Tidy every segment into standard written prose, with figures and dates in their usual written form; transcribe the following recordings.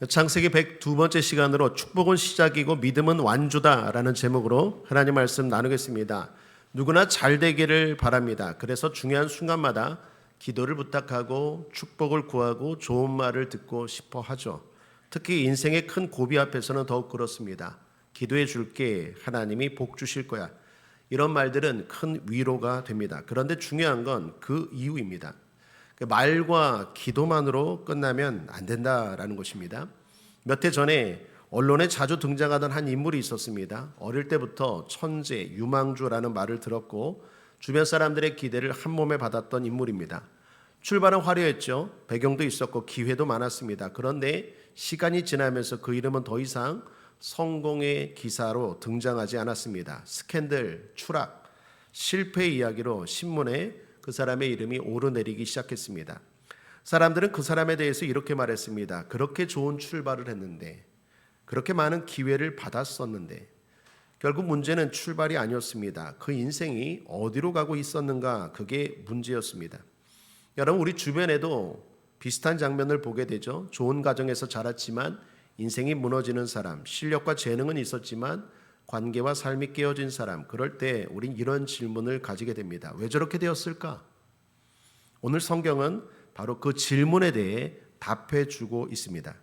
창세기 102번째 시간으로 축복은 시작이고 믿음은 완주다라는 제목으로 하나님 말씀 나누겠습니다. 누구나 잘 되기를 바랍니다. 그래서 중요한 순간마다 기도를 부탁하고 축복을 구하고 좋은 말을 듣고 싶어 하죠. 특히 인생의 큰 고비 앞에서는 더욱 그렇습니다. 기도해 줄게, 하나님이 복 주실 거야. 이런 말들은 큰 위로가 됩니다. 그런데 중요한 건 그 이유입니다. 말과 기도만으로 끝나면 안 된다라는 것입니다. 몇 해 전에 언론에 자주 등장하던 한 인물이 있었습니다. 어릴 때부터 천재, 유망주라는 말을 들었고 주변 사람들의 기대를 한 몸에 받았던 인물입니다. 출발은 화려했죠. 배경도 있었고 기회도 많았습니다. 그런데 시간이 지나면서 그 이름은 더 이상 성공의 기사로 등장하지 않았습니다. 스캔들, 추락, 실패 이야기로 신문에 그 사람의 이름이 오르내리기 시작했습니다. 사람들은 그 사람에 대해서 이렇게 말했습니다. 그렇게 좋은 출발을 했는데, 그렇게 많은 기회를 받았었는데, 결국 문제는 출발이 아니었습니다. 그 인생이 어디로 가고 있었는가, 그게 문제였습니다. 여러분, 우리 주변에도 비슷한 장면을 보게 되죠. 좋은 가정에서 자랐지만 인생이 무너지는 사람, 실력과 재능은 있었지만 관계와 삶이 깨어진 사람, 그럴 때 우린 이런 질문을 가지게 됩니다. 왜 저렇게 되었을까? 오늘 성경은 바로 그 질문에 대해 답해 주고 있습니다.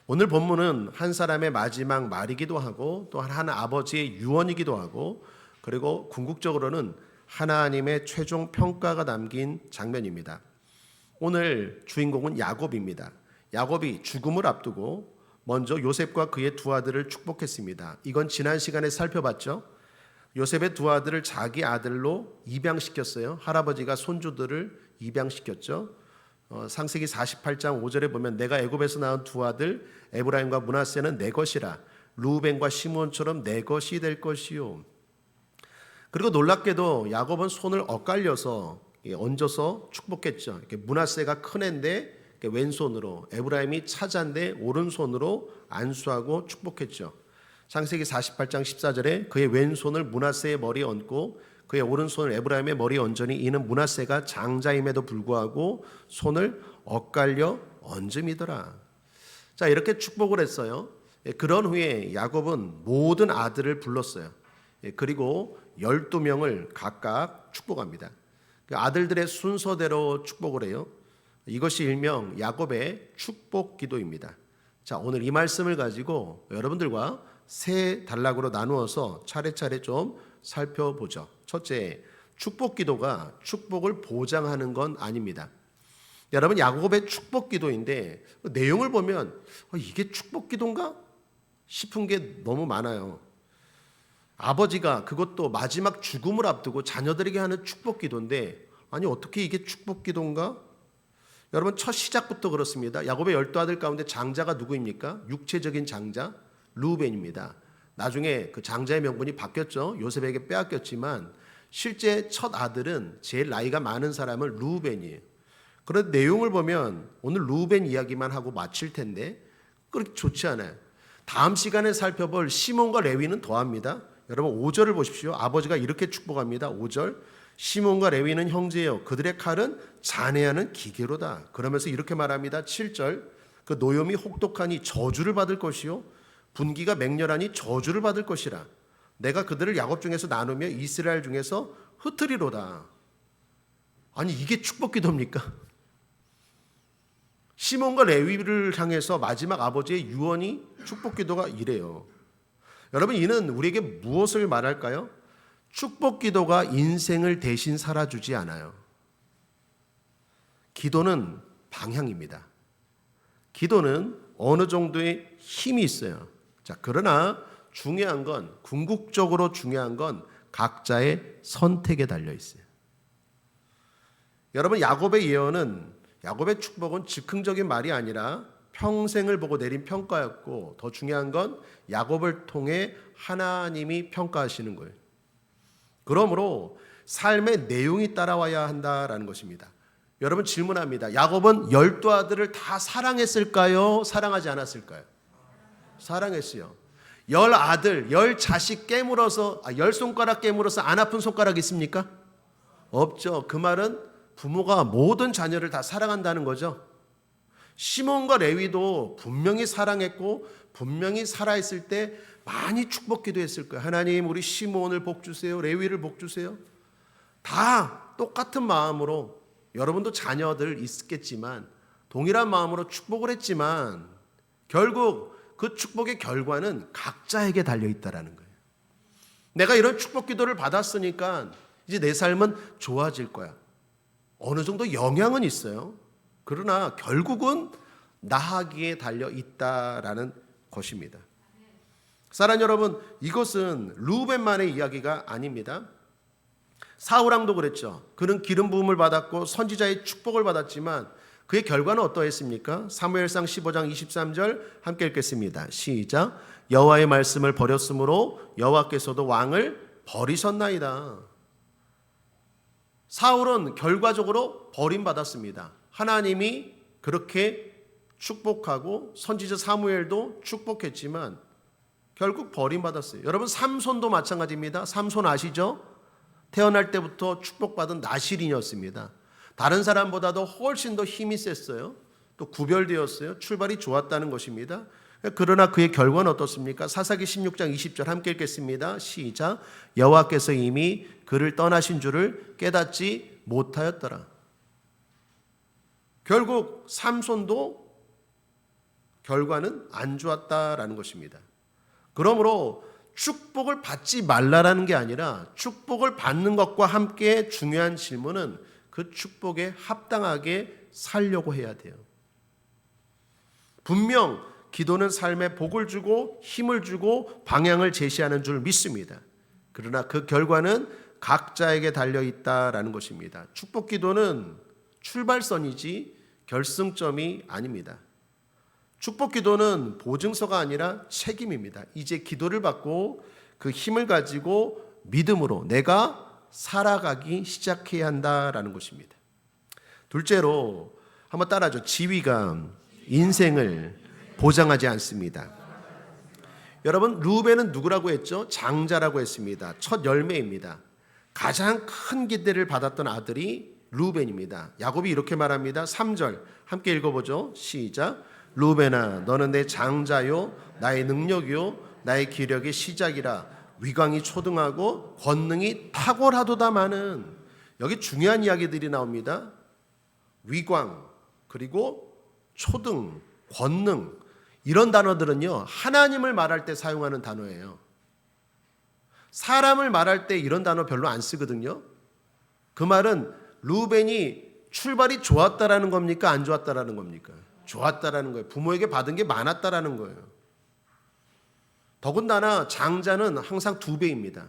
오늘 본문은 한 사람의 마지막 말이기도 하고 또 한 아버지의 유언이기도 하고 그리고 궁극적으로는 하나님의 최종 평가가 담긴 장면입니다. 오늘 주인공은 야곱입니다. 야곱이 죽음을 앞두고 먼저 요셉과 그의 두 아들을 축복했습니다. 이건 지난 시간에 살펴봤죠. 요셉의 두 아들을 자기 아들로 입양시켰어요. 할아버지가 손주들을 입양시켰죠. 창세기 48장 5절에 보면 내가 애굽에서 낳은 두 아들 에브라임과 므낫세는 내 것이라 루벤과 시므온처럼 내 것이 될 것이요. 그리고 놀랍게도 야곱은 손을 엇갈려서 얹어서 축복했죠. 이렇게 므낫세가 큰 애인데 왼손으로, 에브라임이 차자인데 오른손으로 안수하고 축복했죠. 창세기 48장 14절에 그의 왼손을 므낫세의 머리에 얹고 그의 오른손을 에브라임의 머리에 얹으니 이는 므낫세가 장자임에도 불구하고 손을 엇갈려 얹음이더라. 자, 이렇게 축복을 했어요. 그런 후에 야곱은 모든 아들을 불렀어요. 그리고 12명을 각각 축복합니다. 아들들의 순서대로 축복을 해요. 이것이 일명 야곱의 축복 기도입니다. 자, 오늘 이 말씀을 가지고 여러분들과 세 단락으로 나누어서 차례차례 좀 살펴보죠. 첫째, 축복 기도가 축복을 보장하는 건 아닙니다. 여러분, 야곱의 축복 기도인데 내용을 보면 이게 축복 기도인가 싶은 게 너무 많아요. 아버지가 그것도 마지막 죽음을 앞두고 자녀들에게 하는 축복 기도인데 아니 어떻게 이게 축복 기도인가? 여러분, 첫 시작부터 그렇습니다. 야곱의 12아들 가운데 장자가 누구입니까? 육체적인 장자 루벤입니다. 나중에 그 장자의 명분이 바뀌었죠. 요셉에게 빼앗겼지만 실제 첫 아들은 제일 나이가 많은 사람은 루벤이에요. 그런데 내용을 보면 오늘 루벤 이야기만 하고 마칠 텐데 그렇게 좋지 않아요. 다음 시간에 살펴볼 시몬과 레위는 더합니다. 여러분 5절을 보십시오. 아버지가 이렇게 축복합니다. 5절, 시몬과 레위는 형제요 그들의 칼은 잔해하는 기계로다. 그러면서 이렇게 말합니다. 7절, 그 노염이 혹독하니 저주를 받을 것이요 분기가 맹렬하니 저주를 받을 것이라. 내가 그들을 야곱 중에서 나누며 이스라엘 중에서 흩으리로다. 아니 이게 축복 기도입니까? 시몬과 레위를 향해서 마지막 아버지의 유언이 축복 기도가 이래요. 여러분, 이는 우리에게 무엇을 말할까요? 축복 기도가 인생을 대신 살아주지 않아요. 기도는 방향입니다. 기도는 어느 정도의 힘이 있어요. 자, 그러나 중요한 건, 궁극적으로 중요한 건 각자의 선택에 달려 있어요. 여러분, 야곱의 예언은, 야곱의 축복은 즉흥적인 말이 아니라 평생을 보고 내린 평가였고, 더 중요한 건 야곱을 통해 하나님이 평가하시는 거예요. 그러므로 삶의 내용이 따라와야 한다라는 것입니다. 여러분, 질문합니다. 야곱은 12아들을 다 사랑했을까요? 사랑하지 않았을까요? 사랑했어요. 10아들, 10자식 깨물어서 10손가락 깨물어서 안 아픈 손가락 있습니까? 없죠. 그 말은 부모가 모든 자녀를 다 사랑한다는 거죠. 시몬과 레위도 분명히 사랑했고 분명히 살아있을 때 많이 축복 기도했을 거예요. 하나님, 우리 시몬을 복 주세요. 레위를 복 주세요. 다 똑같은 마음으로, 여러분도 자녀들 있겠지만 동일한 마음으로 축복을 했지만 결국 그 축복의 결과는 각자에게 달려있다라는 거예요. 내가 이런 축복 기도를 받았으니까 이제 내 삶은 좋아질 거야. 어느 정도 영향은 있어요. 그러나 결국은 나하기에 달려있다라는 것입니다. 사랑하는 여러분, 이것은 르우벤만의 이야기가 아닙니다. 사울왕도 그랬죠. 그는 기름 부음을 받았고 선지자의 축복을 받았지만 그의 결과는 어떠했습니까? 사무엘상 15장 23절 함께 읽겠습니다. 시작. 여호와의 말씀을 버렸으므로 여호와께서도 왕을 버리셨나이다. 사울은 결과적으로 버림받았습니다. 하나님이 그렇게 축복하고 선지자 사무엘도 축복했지만 결국 버림받았어요. 여러분, 삼손도 마찬가지입니다. 삼손 아시죠? 태어날 때부터 축복받은 나실인이었습니다. 다른 사람보다도 훨씬 더 힘이 셌어요. 또 구별되었어요. 출발이 좋았다는 것입니다. 그러나 그의 결과는 어떻습니까? 사사기 16장 20절 함께 읽겠습니다. 시작. 여호와께서 이미 그를 떠나신 줄을 깨닫지 못하였더라. 결국 삼손도 결과는 안 좋았다라는 것입니다. 그러므로 축복을 받지 말라라는 게 아니라 축복을 받는 것과 함께 중요한 질문은 그 축복에 합당하게 살려고 해야 돼요. 분명 기도는 삶에 복을 주고 힘을 주고 방향을 제시하는 줄 믿습니다. 그러나 그 결과는 각자에게 달려있다라는 것입니다. 축복 기도는 출발선이지 결승점이 아닙니다. 축복 기도는 보증서가 아니라 책임입니다. 이제 기도를 받고 그 힘을 가지고 믿음으로 내가 살아가기 시작해야 한다라는 것입니다. 둘째로 한번 따라하죠. 지위가 인생을 보장하지 않습니다. 여러분, 르우벤은 누구라고 했죠? 장자라고 했습니다. 첫 열매입니다. 가장 큰 기대를 받았던 아들이 르우벤입니다. 야곱이 이렇게 말합니다. 3절 함께 읽어보죠. 시작. 르우벤아, 너는 내 장자요 나의 능력이요 나의 기력의 시작이라. 위광이 초등하고 권능이 탁월하도다마는. 여기 중요한 이야기들이 나옵니다. 위광, 그리고 초등, 권능, 이런 단어들은요 하나님을 말할 때 사용하는 단어예요. 사람을 말할 때 이런 단어 별로 안 쓰거든요. 그 말은 르우벤이 출발이 좋았다라는 겁니까? 안 좋았다라는 겁니까? 좋았다라는 거예요. 부모에게 받은 게 많았다라는 거예요. 더군다나 장자는 항상 2배입니다.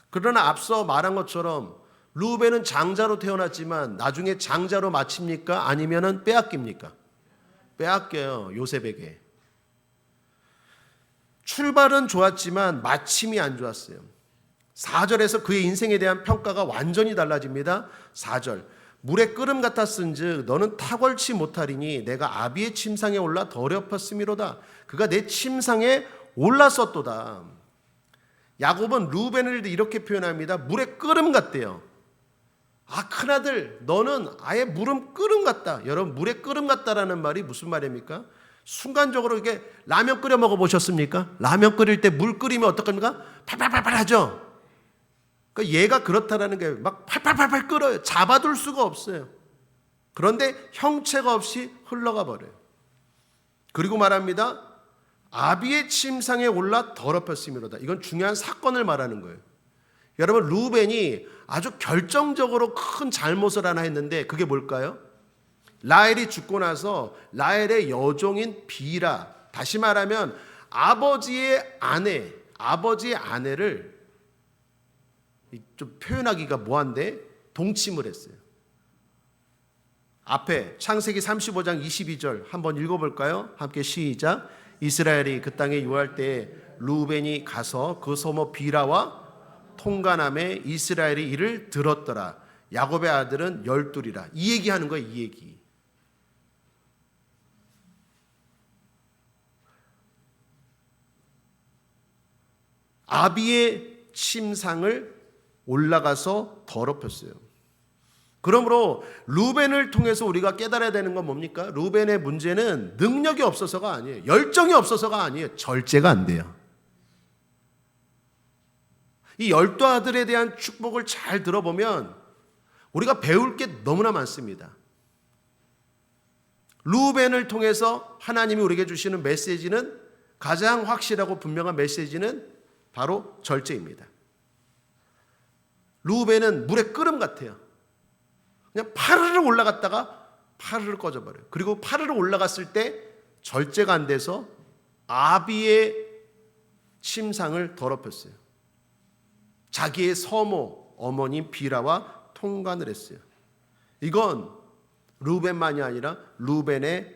그러나 앞서 말한 것처럼 르우벤은 장자로 태어났지만 나중에 장자로 마칩니까? 아니면은 빼앗깁니까? 빼앗겨요. 요셉에게. 출발은 좋았지만 마침이 안 좋았어요. 4절에서 그의 인생에 대한 평가가 완전히 달라집니다. 4절. 물의 끓음 같았은즉 너는 탁월치 못하리니 내가 아비의 침상에 올라 더럽혔음이로다. 그가 내 침상에 올랐었도다. 야곱은 르우벤을 이렇게 표현합니다. 물의 끓음 같대요. 아, 큰아들 너는 아예 물은 끓음 같다. 여러분, 물의 끓음 같다라는 말이 무슨 말입니까? 순간적으로 이게 라면 끓여 먹어보셨습니까? 라면 끓일 때 물 끓이면 어떡합니까? 팔팔팔팔 하죠. 그러니까 얘가 그렇다라는 게 막 팔팔팔팔 끓어요. 잡아둘 수가 없어요. 그런데 형체가 없이 흘러가 버려요. 그리고 말합니다. 아비의 침상에 올라 더럽혔음이로다. 이건 중요한 사건을 말하는 거예요. 여러분, 르우벤이 아주 결정적으로 큰 잘못을 하나 했는데 그게 뭘까요? 라헬이 죽고 나서 라헬의 여종인 비라, 다시 말하면 아버지의 아내를 좀 표현하기가 뭐한데 동침을 했어요. 앞에 창세기 35장 22절 한번 읽어볼까요? 함께 시작. 이스라엘이 그 땅에 유할 때에 르우벤이 가서 그 소모 비라와 통간함에 이스라엘이 이를 들었더라. 야곱의 아들은 12이라. 이 얘기하는 거예요. 이 얘기. 아비의 침상을 올라가서 더럽혔어요. 그러므로 루벤을 통해서 우리가 깨달아야 되는 건 뭡니까? 루벤의 문제는 능력이 없어서가 아니에요. 열정이 없어서가 아니에요. 절제가 안 돼요. 이 12아들에 대한 축복을 잘 들어보면 우리가 배울 게 너무나 많습니다. 루벤을 통해서 하나님이 우리에게 주시는 메시지는, 가장 확실하고 분명한 메시지는 바로 절제입니다. 루벤은 물의 끓음 같아요. 그냥 파르르 올라갔다가 파르르 꺼져버려요. 그리고 파르르 올라갔을 때 절제가 안 돼서 아비의 침상을 더럽혔어요. 자기의 서모 어머님 비라와 통관을 했어요. 이건 루벤만이 아니라 루벤의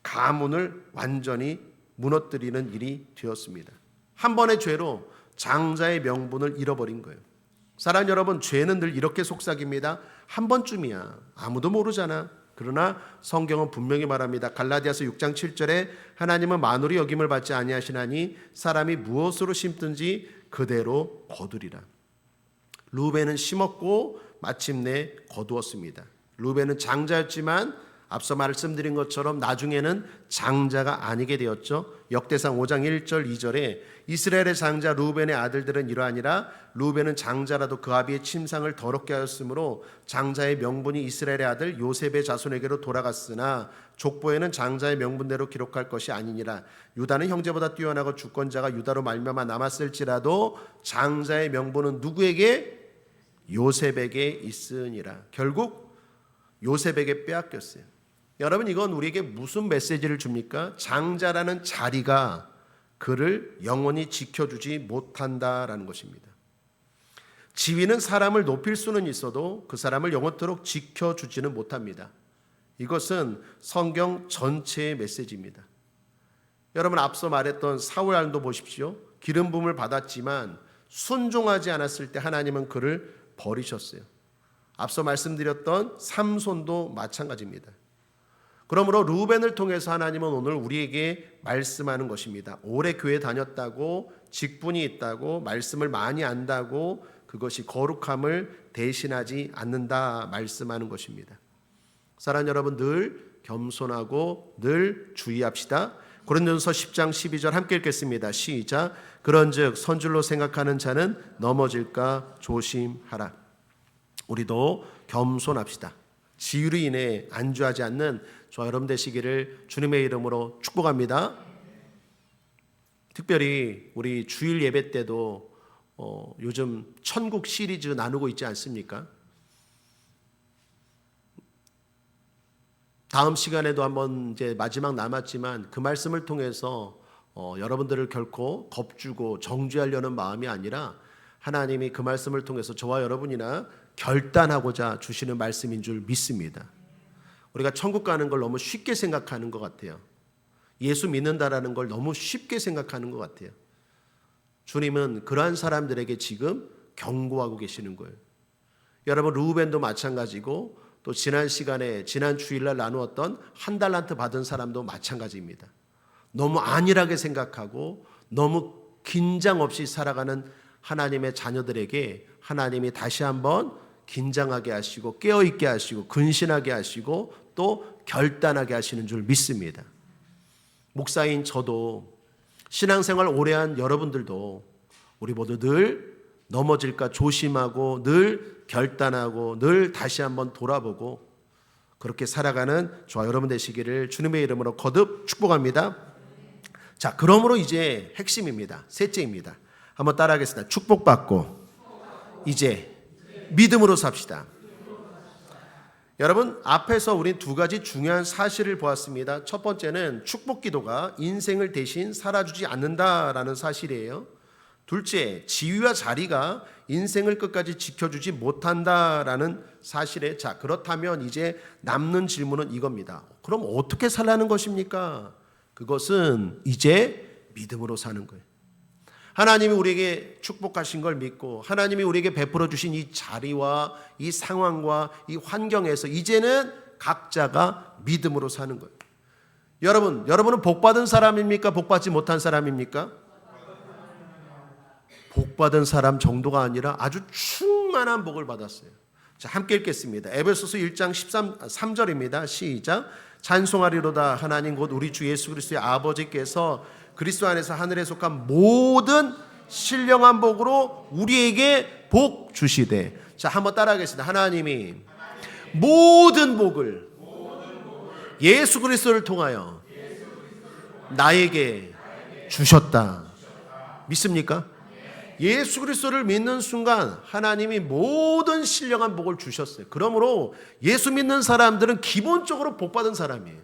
가문을 완전히 무너뜨리는 일이 되었습니다. 한 번의 죄로 장자의 명분을 잃어버린 거예요. 사랑하는 여러분, 죄는 늘 이렇게 속삭입니다. 한 번쯤이야. 아무도 모르잖아. 그러나 성경은 분명히 말합니다. 갈라디아서 6장 7절에 하나님은 만홀히 여김을 받지 아니하시나니 사람이 무엇으로 심든지 그대로 거두리라. 루벤은 심었고 마침내 거두었습니다. 루벤은 장자였지만 앞서 말씀드린 것처럼 나중에는 장자가 아니게 되었죠. 역대상 5장 1절 2절에 이스라엘의 장자 루벤의 아들들은 이러하니라. 루벤은 장자라도 그 아비의 침상을 더럽게 하였으므로 장자의 명분이 이스라엘의 아들 요셉의 자손에게로 돌아갔으나 족보에는 장자의 명분대로 기록할 것이 아니니라. 유다는 형제보다 뛰어나고 주권자가 유다로 말미암아 남았을지라도 장자의 명분은 누구에게? 요셉에게 있으니라. 결국 요셉에게 빼앗겼어요. 여러분, 이건 우리에게 무슨 메시지를 줍니까? 장자라는 자리가 그를 영원히 지켜주지 못한다라는 것입니다. 지위는 사람을 높일 수는 있어도 그 사람을 영원토록 지켜주지는 못합니다. 이것은 성경 전체의 메시지입니다. 여러분, 앞서 말했던 사울 왕도 보십시오. 기름 부음을 받았지만 순종하지 않았을 때 하나님은 그를 버리셨어요. 앞서 말씀드렸던 삼손도 마찬가지입니다. 그러므로 루벤을 통해서 하나님은 오늘 우리에게 말씀하는 것입니다. 오래 교회 다녔다고, 직분이 있다고, 말씀을 많이 안다고 그것이 거룩함을 대신하지 않는다 말씀하는 것입니다. 사랑하는 여러분, 늘 겸손하고 늘 주의합시다. 고린도전서 10장 12절 함께 읽겠습니다. 시작. 그런즉 선줄로 생각하는 자는 넘어질까 조심하라. 우리도 겸손합시다. 지위로 인해 안주하지 않는 저와 여러분 되시기를 주님의 이름으로 축복합니다. 특별히 우리 주일 예배 때도 요즘 천국 시리즈 나누고 있지 않습니까? 다음 시간에도 한번 이제 마지막 남았지만 그 말씀을 통해서 여러분들을 결코 겁주고 정죄하려는 마음이 아니라 하나님이 그 말씀을 통해서 저와 여러분이나 결단하고자 주시는 말씀인 줄 믿습니다. 우리가 천국 가는 걸 너무 쉽게 생각하는 것 같아요. 예수 믿는다라는 걸 너무 쉽게 생각하는 것 같아요. 주님은 그러한 사람들에게 지금 경고하고 계시는 거예요. 여러분, 루벤도 마찬가지고 또 지난 시간에 지난 주일날 나누었던 한 달란트 받은 사람도 마찬가지입니다. 너무 안일하게 생각하고 너무 긴장 없이 살아가는 하나님의 자녀들에게 하나님이 다시 한번 긴장하게 하시고 깨어있게 하시고 근신하게 하시고 또 결단하게 하시는 줄 믿습니다. 목사인 저도 신앙생활 오래 한 여러분들도 우리 모두 늘 넘어질까 조심하고 늘 결단하고 늘 다시 한번 돌아보고 그렇게 살아가는 저와 여러분 되시기를 주님의 이름으로 거듭 축복합니다. 자, 그러므로 이제 핵심입니다. 셋째입니다. 한번 따라하겠습니다. 축복받고 이제 믿음으로 삽시다. 여러분, 앞에서 우린 두 가지 중요한 사실을 보았습니다. 첫 번째는 축복 기도가 인생을 대신 살아주지 않는다라는 사실이에요. 둘째, 지위와 자리가 인생을 끝까지 지켜주지 못한다라는 사실에, 자, 그렇다면 이제 남는 질문은 이겁니다. 그럼 어떻게 살라는 것입니까? 그것은 이제 믿음으로 사는 거예요. 하나님이 우리에게 축복하신 걸 믿고 하나님이 우리에게 베풀어 주신 이 자리와 이 상황과 이 환경에서 이제는 각자가 믿음으로 사는 거예요. 여러분은 복받은 사람입니까? 복받지 못한 사람입니까? 복받은 사람 정도가 아니라 아주 충만한 복을 받았어요. 자, 함께 읽겠습니다. 에베소서 1장 3절입니다. 시작. 찬송하리로다 하나님 곧 우리 주 예수 그리스도의 아버지께서 그리스도 안에서 하늘에 속한 모든 신령한 복으로 우리에게 복 주시되. 자, 한번 따라하겠습니다. 하나님이 모든 복을 예수 그리스도를 통하여 나에게 주셨다. 믿습니까? 예수 그리스도를 믿는 순간 하나님이 모든 신령한 복을 주셨어요. 그러므로 예수 믿는 사람들은 기본적으로 복받은 사람이에요.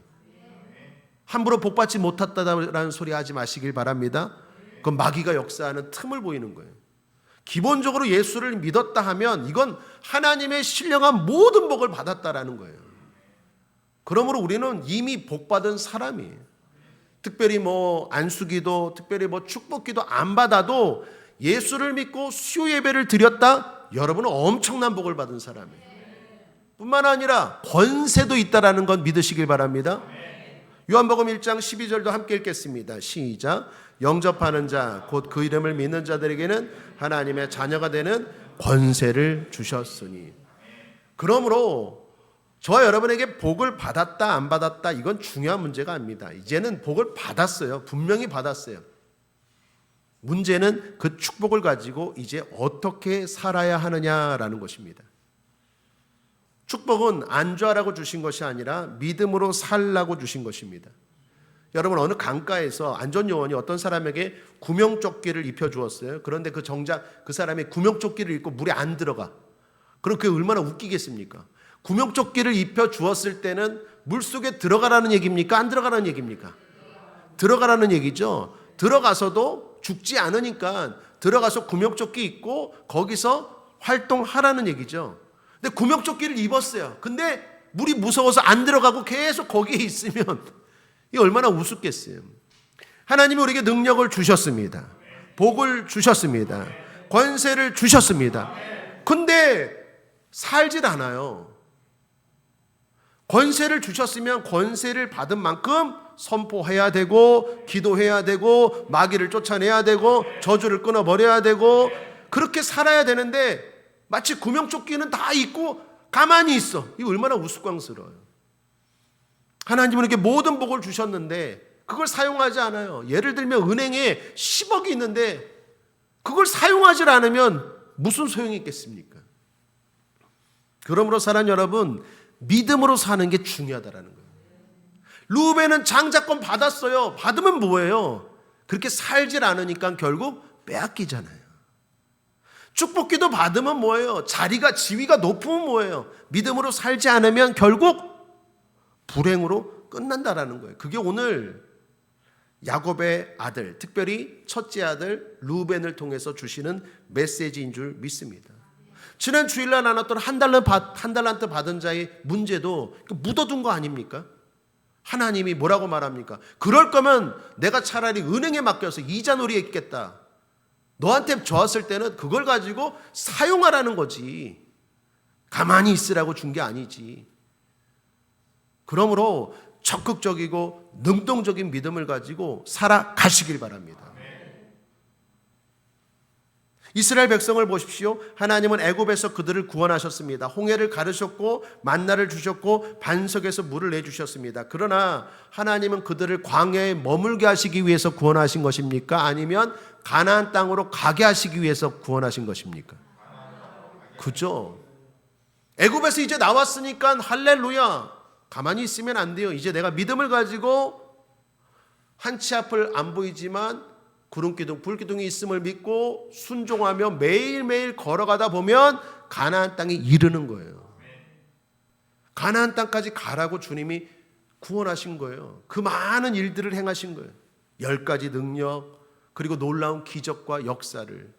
함부로 복받지 못했다라는 소리 하지 마시길 바랍니다. 그건 마귀가 역사하는 틈을 보이는 거예요. 기본적으로 예수를 믿었다 하면 이건 하나님의 신령한 모든 복을 받았다라는 거예요. 그러므로 우리는 이미 복받은 사람이에요. 특별히 안수기도, 특별히 축복기도 안 받아도 예수를 믿고 수요 예배를 드렸다, 여러분은 엄청난 복을 받은 사람이에요. 뿐만 아니라 권세도 있다라는 건 믿으시길 바랍니다. 요한복음 1장 12절도 함께 읽겠습니다. 시작. 영접하는 자 곧 그 이름을 믿는 자들에게는 하나님의 자녀가 되는 권세를 주셨으니. 그러므로 저와 여러분에게 복을 받았다 안 받았다 이건 중요한 문제가 아닙니다. 이제는 복을 받았어요. 분명히 받았어요. 문제는 그 축복을 가지고 이제 어떻게 살아야 하느냐라는 것입니다. 축복은 안주하라고 주신 것이 아니라 믿음으로 살라고 주신 것입니다. 여러분, 어느 강가에서 안전요원이 어떤 사람에게 구명조끼를 입혀주었어요. 그런데 정작 그 사람이 구명조끼를 입고 물에 안 들어가. 그럼 그게 얼마나 웃기겠습니까? 구명조끼를 입혀주었을 때는 물속에 들어가라는 얘기입니까? 안 들어가라는 얘기입니까? 들어가라는 얘기죠. 들어가서도 죽지 않으니까 들어가서 구명조끼 입고 거기서 활동하라는 얘기죠. 근데 구명조끼를 입었어요. 근데 물이 무서워서 안 들어가고 계속 거기에 있으면 이 얼마나 우습겠어요. 하나님이 우리에게 능력을 주셨습니다. 복을 주셨습니다. 권세를 주셨습니다. 근데 살질 않아요. 권세를 주셨으면 권세를 받은 만큼 선포해야 되고 기도해야 되고 마귀를 쫓아내야 되고 저주를 끊어버려야 되고 그렇게 살아야 되는데 마치 구명조끼는 다 입고 가만히 있어. 이거 얼마나 우스꽝스러워요. 하나님은 이렇게 모든 복을 주셨는데 그걸 사용하지 않아요. 예를 들면 은행에 10억이 있는데 그걸 사용하지 않으면 무슨 소용이 있겠습니까? 그러므로 사랑 여러분, 믿음으로 사는 게 중요하다라는 거예요. 루벤은 장자권 받았어요. 받으면 뭐예요? 그렇게 살질 않으니까 결국 빼앗기잖아요. 축복기도 받으면 뭐예요? 지위가 높으면 뭐예요? 믿음으로 살지 않으면 결국 불행으로 끝난다라는 거예요. 그게 오늘 야곱의 아들, 특별히 첫째 아들 루벤을 통해서 주시는 메시지인 줄 믿습니다. 지난 주일날 나눴던 한 달란트 받은 자의 문제도 묻어둔 거 아닙니까? 하나님이 뭐라고 말합니까? 그럴 거면 내가 차라리 은행에 맡겨서 이자놀이에 있겠다. 너한테 좋았을 때는 그걸 가지고 사용하라는 거지. 가만히 있으라고 준 게 아니지. 그러므로 적극적이고 능동적인 믿음을 가지고 살아가시길 바랍니다. 이스라엘 백성을 보십시오. 하나님은 애굽에서 그들을 구원하셨습니다. 홍해를 가르셨고 만나를 주셨고 반석에서 물을 내주셨습니다. 그러나 하나님은 그들을 광야에 머물게 하시기 위해서 구원하신 것입니까? 아니면 가나안 땅으로 가게 하시기 위해서 구원하신 것입니까? 그죠? 애굽에서 이제 나왔으니까 할렐루야. 가만히 있으면 안 돼요. 이제 내가 믿음을 가지고 한 치 앞을 안 보이지만 구름기둥, 불기둥이 있음을 믿고 순종하며 매일매일 걸어가다 보면 가나안 땅에 이르는 거예요. 가나안 땅까지 가라고 주님이 구원하신 거예요. 그 많은 일들을 행하신 거예요. 10가지 능력, 그리고 놀라운 기적과 역사를.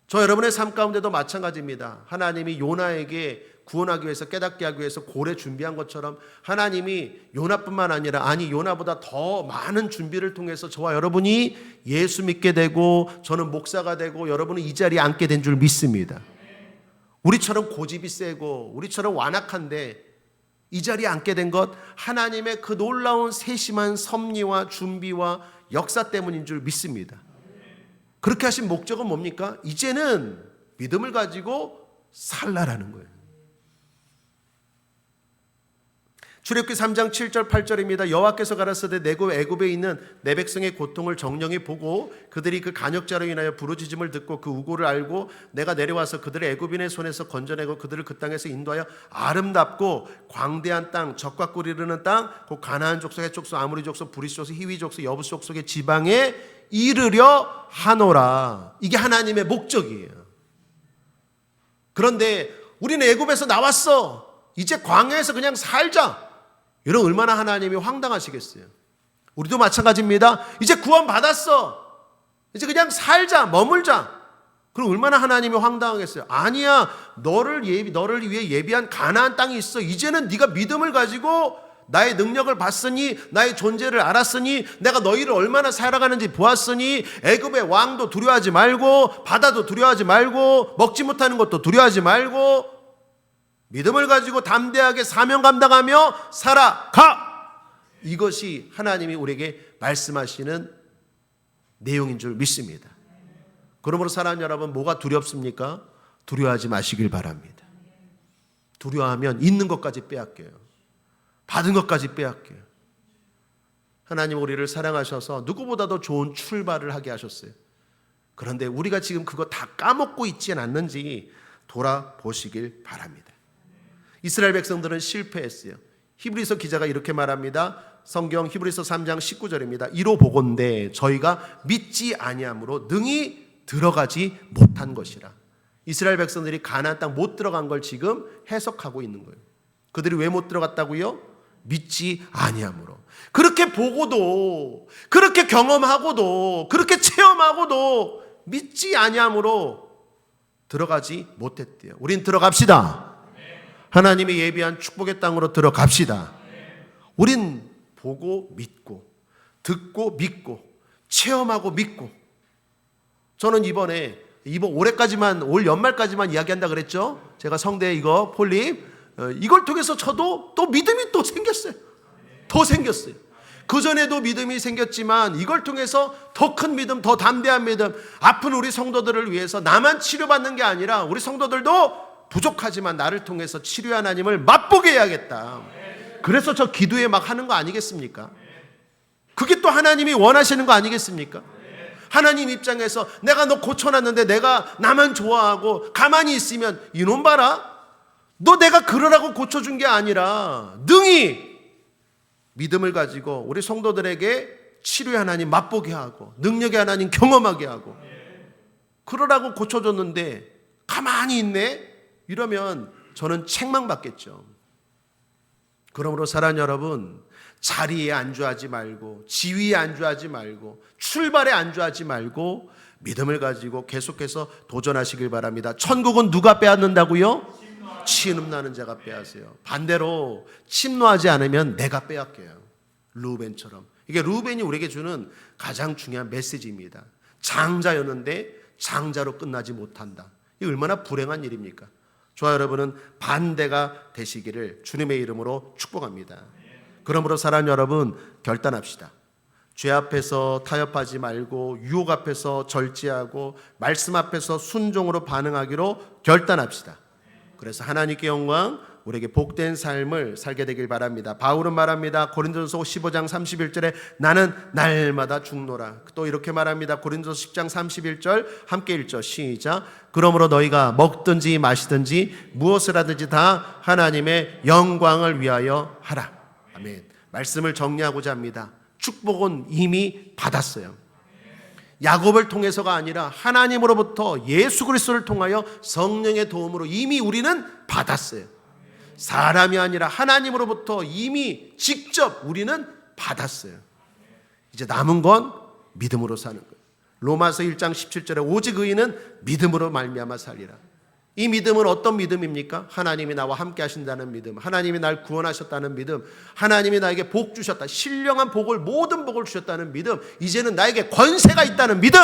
저 여러분의 삶 가운데도 마찬가지입니다. 하나님이 요나에게 구원하기 위해서, 깨닫게 하기 위해서 고래 준비한 것처럼 하나님이 요나뿐만 아니라 요나보다 더 많은 준비를 통해서 저와 여러분이 예수 믿게 되고 저는 목사가 되고 여러분은 이 자리에 앉게 된 줄 믿습니다. 우리처럼 고집이 세고 우리처럼 완악한데 이 자리에 앉게 된 것 하나님의 그 놀라운 세심한 섭리와 준비와 역사 때문인 줄 믿습니다. 그렇게 하신 목적은 뭡니까? 이제는 믿음을 가지고 살라라는 거예요. 출애굽기 3장 7절 8절입니다. 여호와께서 가라사대 애굽에 있는 내 백성의 고통을 정령이 보고 그들이 그 간역자로 인하여 부르짖음을 듣고 그 우고를 알고 내가 내려와서 그들의 애굽인의 손에서 건져내고 그들을 그 땅에서 인도하여 아름답고 광대한 땅, 적과 꿀 이르는 땅, 곧 가나안 족속, 헷 족속, 아모리 족속, 브리스 족속, 히위 족속, 여부스 족속의 지방에 이르려 하노라. 이게 하나님의 목적이에요. 그런데 우리는 애굽에서 나왔어. 이제 광야에서 그냥 살자. 이런 얼마나 하나님이 황당하시겠어요. 우리도 마찬가지입니다. 이제 구원 받았어. 이제 그냥 살자, 머물자. 그럼 얼마나 하나님이 황당하겠어요. 아니야, 너를 위해 예비한 가나안 땅이 있어. 이제는 네가 믿음을 가지고 나의 능력을 봤으니, 나의 존재를 알았으니, 내가 너희를 얼마나 살아가는지 보았으니, 애굽의 왕도 두려워하지 말고, 바다도 두려워하지 말고, 먹지 못하는 것도 두려워하지 말고, 믿음을 가지고 담대하게 사명 감당하며 살아가. 이것이 하나님이 우리에게 말씀하시는 내용인 줄 믿습니다. 그러므로 사랑하는 여러분, 뭐가 두렵습니까? 두려워하지 마시길 바랍니다. 두려워하면 있는 것까지 빼앗겨요. 받은 것까지 빼앗겨요. 하나님 우리를 사랑하셔서 누구보다도 좋은 출발을 하게 하셨어요. 그런데 우리가 지금 그거 다 까먹고 있지는 않는지 돌아보시길 바랍니다. 이스라엘 백성들은 실패했어요. 히브리서 기자가 이렇게 말합니다. 성경 히브리서 3장 19절입니다. 이로 보건대 저희가 믿지 아니함으로 능히 들어가지 못한 것이라. 이스라엘 백성들이 가나안 땅 못 들어간 걸 지금 해석하고 있는 거예요. 그들이 왜 못 들어갔다고요? 믿지 아니함으로. 그렇게 보고도, 그렇게 경험하고도, 그렇게 체험하고도 믿지 아니함으로 들어가지 못했대요. 우린 들어갑시다. 하나님이 예비한 축복의 땅으로 들어갑시다. 우린 보고 믿고, 듣고 믿고, 체험하고 믿고. 저는 이번 올해까지만, 올 연말까지만 이야기한다 그랬죠. 제가 성대 이거 폴립, 이걸 통해서 저도 또 믿음이 또 생겼어요. 더 생겼어요. 그전에도 믿음이 생겼지만 이걸 통해서 더 큰 믿음, 더 담대한 믿음, 아픈 우리 성도들을 위해서 나만 치료받는 게 아니라 우리 성도들도 부족하지만 나를 통해서 치료의 하나님을 맛보게 해야겠다. 그래서 저 기도에 막 하는 거 아니겠습니까? 그게 또 하나님이 원하시는 거 아니겠습니까? 하나님 입장에서 내가 너 고쳐놨는데 내가 나만 좋아하고 가만히 있으면 이놈 봐라. 너 내가 그러라고 고쳐준 게 아니라 능히 믿음을 가지고 우리 성도들에게 치료의 하나님 맛보게 하고 능력의 하나님 경험하게 하고 그러라고 고쳐줬는데 가만히 있네? 이러면 저는 책망받겠죠. 그러므로 사랑하는 여러분, 자리에 안주하지 말고, 지위에 안주하지 말고, 출발에 안주하지 말고 믿음을 가지고 계속해서 도전하시길 바랍니다. 천국은 누가 빼앗는다고요? 침노하는 자가 빼앗아요. 반대로 침노하지 않으면 내가 빼앗겨요. 루벤처럼. 이게 루벤이 우리에게 주는 가장 중요한 메시지입니다. 장자였는데 장자로 끝나지 못한다. 이 얼마나 불행한 일입니까? 저와 여러분은 반대가 되시기를 주님의 이름으로 축복합니다. 그러므로 사랑하는 여러분, 결단합시다. 죄 앞에서 타협하지 말고 유혹 앞에서 절제하고 말씀 앞에서 순종으로 반응하기로 결단합시다. 그래서 하나님께 영광, 우리에게 복된 삶을 살게 되길 바랍니다. 바울은 말합니다. 고린도전서 15장 31절에 나는 날마다 죽노라. 또 이렇게 말합니다. 고린도전서 10장 31절 함께 읽죠. 시작. 그러므로 너희가 먹든지 마시든지 무엇을 하든지 다 하나님의 영광을 위하여 하라. 아멘. 말씀을 정리하고자 합니다. 축복은 이미 받았어요. 야곱을 통해서가 아니라 하나님으로부터 예수 그리스도를 통하여 성령의 도움으로 이미 우리는 받았어요. 사람이 아니라 하나님으로부터 이미 직접 우리는 받았어요. 이제 남은 건 믿음으로 사는 거예요. 로마서 1장 17절에 오직 의인은 믿음으로 말미암아 살리라. 이 믿음은 어떤 믿음입니까? 하나님이 나와 함께 하신다는 믿음, 하나님이 날 구원하셨다는 믿음, 하나님이 나에게 복 주셨다, 신령한 복을, 모든 복을 주셨다는 믿음, 이제는 나에게 권세가 있다는 믿음.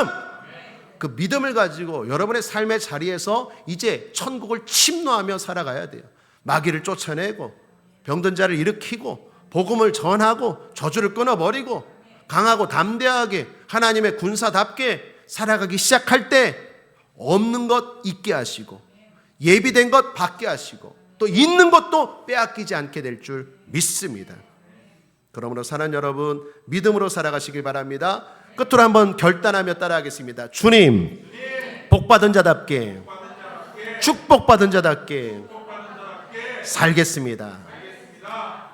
그 믿음을 가지고 여러분의 삶의 자리에서 이제 천국을 침노하며 살아가야 돼요. 마귀를 쫓아내고 병든 자를 일으키고 복음을 전하고 저주를 끊어버리고 강하고 담대하게 하나님의 군사답게 살아가기 시작할 때 없는 것 있게 하시고 예비된 것 받게 하시고 또 있는 것도 빼앗기지 않게 될 줄 믿습니다. 그러므로 사랑하는 여러분, 믿음으로 살아가시길 바랍니다. 끝으로 한번 결단하며 따라하겠습니다. 주님, 복받은 자답게, 축복받은 자답게 살겠습니다.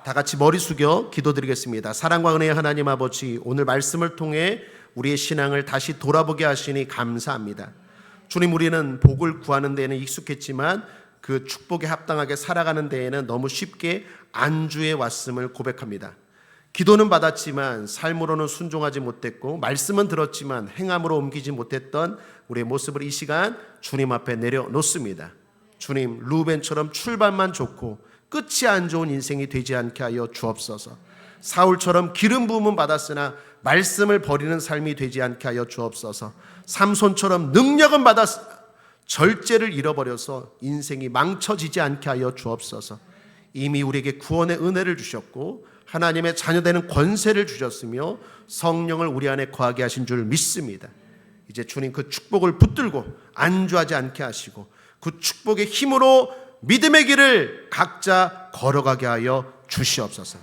다 같이 머리 숙여 기도드리겠습니다. 사랑과 은혜의 하나님 아버지, 오늘 말씀을 통해 우리의 신앙을 다시 돌아보게 하시니 감사합니다. 주님, 우리는 복을 구하는 데에는 익숙했지만 그 축복에 합당하게 살아가는 데에는 너무 쉽게 안주해 왔음을 고백합니다. 기도는 받았지만 삶으로는 순종하지 못했고, 말씀은 들었지만 행함으로 옮기지 못했던 우리의 모습을 이 시간 주님 앞에 내려놓습니다. 주님, 루벤처럼 출발만 좋고 끝이 안 좋은 인생이 되지 않게 하여 주옵소서. 사울처럼 기름 부음은 받았으나 말씀을 버리는 삶이 되지 않게 하여 주옵소서. 삼손처럼 능력은 받았으나 절제를 잃어버려서 인생이 망쳐지지 않게 하여 주옵소서. 이미 우리에게 구원의 은혜를 주셨고 하나님의 자녀되는 권세를 주셨으며 성령을 우리 안에 거하게 하신 줄 믿습니다. 이제 주님 그 축복을 붙들고 안주하지 않게 하시고 그 축복의 힘으로 믿음의 길을 각자 걸어가게 하여 주시옵소서.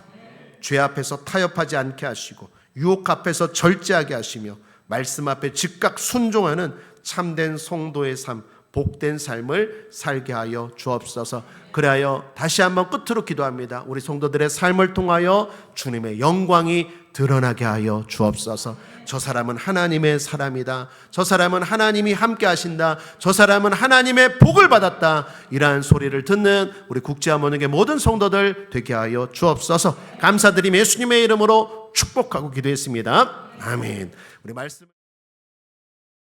죄 앞에서 타협하지 않게 하시고 유혹 앞에서 절제하게 하시며 말씀 앞에 즉각 순종하는 참된 성도의 삶, 복된 삶을 살게 하여 주옵소서. 그리하여 다시 한번 끝으로 기도합니다. 우리 성도들의 삶을 통하여 주님의 영광이 드러나게 하여 주옵소서. 저 사람은 하나님의 사람이다. 저 사람은 하나님이 함께 하신다. 저 사람은 하나님의 복을 받았다. 이러한 소리를 듣는 우리 국제아모닉의 모든 성도들 되게 하여 주옵소서. 감사드리며 예수님의 이름으로 축복하고 기도했습니다. 아멘. 우리 말씀